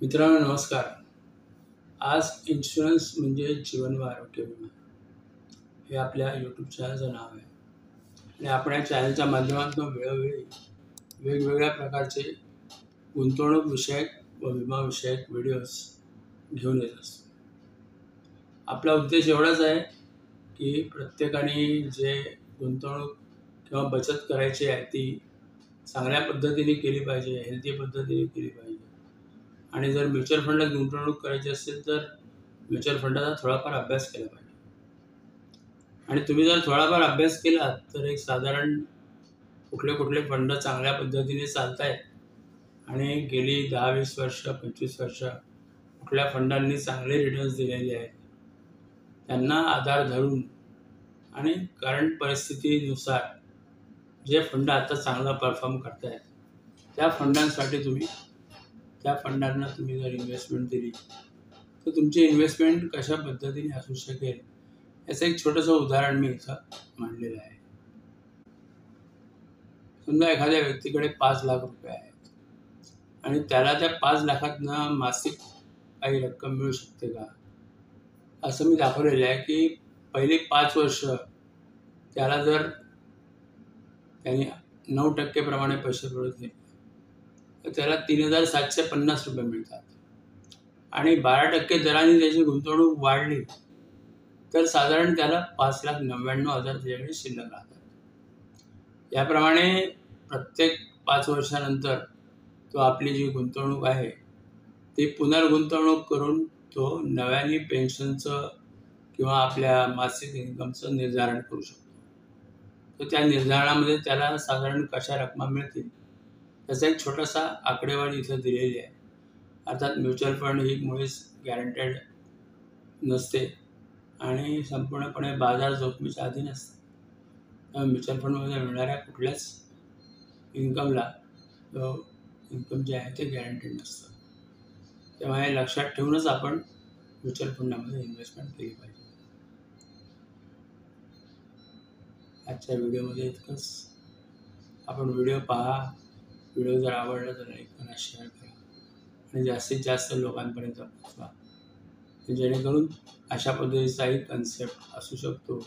मित्रांनो नमस्कार. आज इन्शुरन्स म्हणजे जीवन व आरोग्य विमा हे आपल्या यूट्यूब चॅनलचं नाव आहे आणि आपण या चॅनलच्या माध्यमातून वेळोवेळी वेगवेगळ्या प्रकारचे गुंतवणूक विषयक व विमा विषयक व्हिडिओज घेऊन येत असतो. आपला उद्देश एवढाच आहे की प्रत्येकाने जे गुंतवणूक किंवा बचत करायची आहे ती चांगल्या पद्धतीने केली पाहिजे, हेल्दी पद्धतीने केली पाहिजे. आणि जर म्युच्युअल फंडात गुंतवणूक करायची असेल तर म्युच्युअल फंडाचा थोडाफार अभ्यास केला पाहिजे. आणि तुम्ही जर थोडाफार अभ्यास केला तर एक साधारण कुठले कुठले फंड चांगल्या पद्धतीने चालत आहेत आणि गेली 10-20 वर्ष 25 वर्ष कुठल्या फंडांनी चांगले रिटर्न्स दिलेले आहेत त्यांना आधार धरून आणि करंट परिस्थितीनुसार जे फंड आता चांगला परफॉर्म करत आहेत त्या फंडांना तुम्ही जर इन्व्हेस्टमेंट दिली तर तुमची इन्व्हेस्टमेंट कशा पद्धतीने असू शकेल याचं एक छोटंसं उदाहरण मी इथं मांडलेलं आहे. समजा एखाद्या व्यक्तीकडे 5 लाख रुपये आहेत आणि त्याला त्या 5 लाखातनं मासिक काही रक्कम मिळू शकते का, असं मी दाखवलेलं आहे की पहिली 5 वर्ष त्याला जर त्यांनी 9% प्रमाणे पैसे परत घेतले तर त्याला 3,750 रुपये मिळतात आणि 12% दराने त्याची गुंतवणूक वाढली तर साधारण त्याला 5,99,000 त्याच्याकडे शिल्लक राहतात. याप्रमाणे प्रत्येक 5 वर्षानंतर तो आपली जी गुंतवणूक आहे ती पुनर्गुंतवणूक करून तो नव्याने पेन्शनचं किंवा आपल्या मासिक इन्कमचं निर्धारण करू शकतो. तर त्या निर्धारणामध्ये त्याला साधारण कशा रकमा मिळतील त्याचा एक छोटासा आकडेवारी इथं दिलेली आहे. अर्थात म्युच्युअल फंड ही मुळीच गॅरंटेड नसते आणि संपूर्णपणे बाजार जोखमीच्या अधीन असते. त्यामुळे म्युच्युअल फंडमध्ये मिळणाऱ्या कुठल्याच इन्कमला इन्कम जे आहे ते गॅरंटेड नसतं. तेव्हा हे लक्षात ठेवूनच आपण म्युच्युअल फंडामध्ये इन्व्हेस्टमेंट केली पाहिजे. आजच्या व्हिडिओमध्ये इतकंच. आपण व्हिडिओ पहा, व्हिडिओ जर आवडला तर लाईक करा, शेअर करा आणि जास्तीत जास्त लोकांपर्यंत पोहोचवा जेणेकरून अशा पद्धतीचा एक कन्सेप्ट असू शकतो.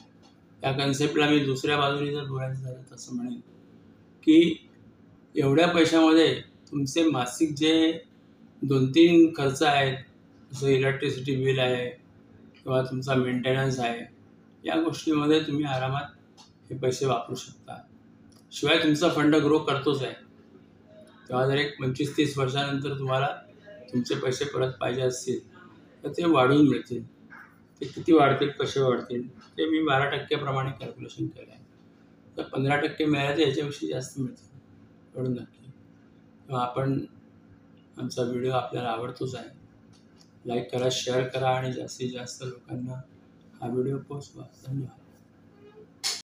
त्या कन्सेप्टला मी दुसऱ्या बाजूने जर बोलायचं झालं तसं म्हणेन की एवढ्या पैशामध्ये तुमचे मासिक जे 2-3 खर्च आहेत जसं इलेक्ट्रिसिटी बिल आहे किंवा तुमचा मेंटेनन्स आहे या गोष्टीमध्ये तुम्ही आरामात हे पैसे वापरू शकता. शिवाय तुमचा फंड ग्रो करतोच आहे. तेव्हा जर एक 25-30 वर्षानंतर तुम्हाला तुमचे पैसे परत पाहिजे असतील तर ते वाढून मिळतील. ते किती वाढतील, कसे वाढतील ते मी 12% प्रमाणे कॅल्क्युलेशन केलं आहे. तर 15% मिळाले तर याच्यापेक्षा जास्त मिळतील एवढं नक्की. तेव्हा आपण आमचा व्हिडिओ आपल्याला आवडतोच आहे. लाईक करा, शेअर करा आणि जास्तीत जास्त लोकांना हा व्हिडिओ पोहोचवा. धन्यवाद.